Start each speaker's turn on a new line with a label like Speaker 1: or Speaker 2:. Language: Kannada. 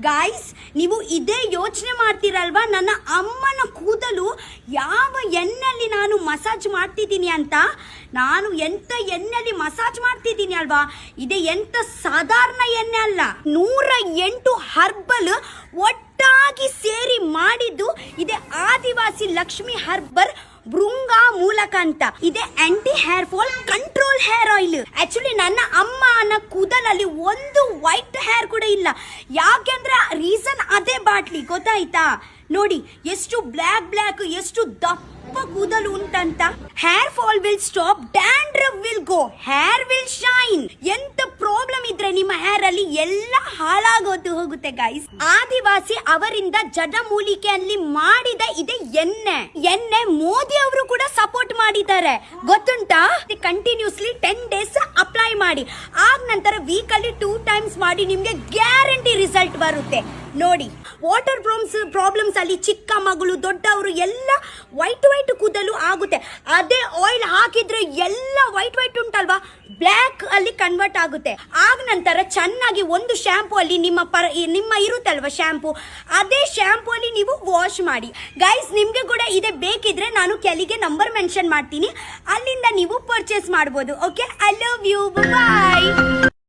Speaker 1: ಗಾಯ್ಸ್, ನೀವು ಇದೇ ಯೋಚನೆ ಮಾಡ್ತೀರಲ್ವಾ, ನನ್ನ ಅಮ್ಮನ ಕೂದಲು ಯಾವ ಎಣ್ಣೆಯಲ್ಲಿ ನಾನು ಮಸಾಜ್ ಮಾಡ್ತಿದ್ದೀನಿ ಅಂತ. ನಾನು ಎಂತ ಎಣ್ಣೆಯಲ್ಲಿ ಮಸಾಜ್ ಮಾಡ್ತಿದ್ದೀನಿ ಅಲ್ವಾ, ಇದೇ ಎಂತ ಸಾಧಾರಣ ಎಣ್ಣೆ ಅಲ್ಲ. 108 ಹರ್ಬಲ್ ಒಟ್ಟಾಗಿ ಸೇರಿ ಮಾಡಿದ್ದು ಇದೇ ಆದಿವಾಸಿ ಲಕ್ಷ್ಮಿ ಹರ್ಬಲ್ ಭೃಂಗ ಮೂಲಕ ಅಂತ. ಇದೆ anti hair fall control hair oil. Actually ನನ್ನ ಅಮ್ಮನ ಕೂದಲಲ್ಲಿ ಒಂದು ವೈಟ್ ಹೇರ್ ಕೂಡ ಇಲ್ಲ. ಯಾಕೆಂದ್ರೆ ರೀಸನ್ ಅದೇ ಬಾಟ್ಲಿ, ಗೊತ್ತಾಯ್ತಾ? ನೋಡಿ ಎಷ್ಟು ಬ್ಲ್ಯಾಕ್ ಎಷ್ಟು ದಪ್ಪ ಕೂದಲು ಉಂಟಂತ. Hair fall will stop, dandruff will go, hair will shine. ಎಂತ ಪ್ರಾಬ್ಲಮ್ ಇದ್ರೆ ನಿಮ್ಮ ಹೇರ್ ಅಲ್ಲಿ ಎಲ್ಲ ಹಾಳಾಗೋದು ಹೋಗುತ್ತೆ ಗೈಸ್. ಆದಿವಾಸಿ ಅವರಿಂದ ಜಡಮೂಲಿಕೆಯಲ್ಲಿ ಮಾಡಿದ ಇದೆ ಎಣ್ಣೆ ಮೋದಿ ಅವರು ಕೂಡ ಸಪೋರ್ಟ್ ಮಾಡಿದ್ದಾರೆ, ಗೊತ್ತುಂಟಾ? ಕಂಟಿನ್ಯೂಸ್ಲಿ 10 days ಅಪ್ಲೈ ಮಾಡಿ, ಆಗ ನಂತರ ವೀಕ್ ಅಲ್ಲಿ 2 times ಮಾಡಿ, ನಿಮ್ಗೆ ಗ್ಯಾರಂಟಿ ರಿಸಲ್ಟ್ ಬರುತ್ತೆ. ನೋಡಿ, ವಾಟರ್ ಪ್ರಾಬ್ಲಮ್ಸ್ ಅಲ್ಲಿ ಚಿಕ್ಕ ಮಗಳು ದೊಡ್ಡವರು ಎಲ್ಲ ವೈಟ್ ಕೂದಲು ಆಗುತ್ತೆ. ಅದೇ ಆಯಿಲ್ ಹಾಕಿದ್ರೆ ಎಲ್ಲ ವೈಟ್ ಉಂಟಲ್ವಾ, ಬ್ಲ್ಯಾಕ್ ಅಲ್ಲಿ ಕನ್ವರ್ಟ್ ಆಗುತ್ತೆ. ಆಗ ನಂತರ ಚೆನ್ನಾಗಿ ಒಂದು ಶಾಂಪೂ ಅಲ್ಲಿ ನಿಮ್ಮ ಇರುತ್ತಲ್ವಾ ಶಾಂಪೂ, ಅದೇ ಶಾಂಪೂ ಅಲ್ಲಿ ನೀವು ವಾಶ್ ಮಾಡಿ. ಗೈಸ್, ನಿಮ್ಗೆ ಕೂಡ ಇದೆ ಬೇಕಿದ್ರೆ ನಾನು ಕೆಳಗೆ ನಂಬರ್ ಮೆನ್ಷನ್ ಮಾಡ್ತೀನಿ, ಅಲ್ಲಿಂದ ನೀವು ಪರ್ಚೇಸ್ ಮಾಡಬಹುದು. Okay, I love you, bye.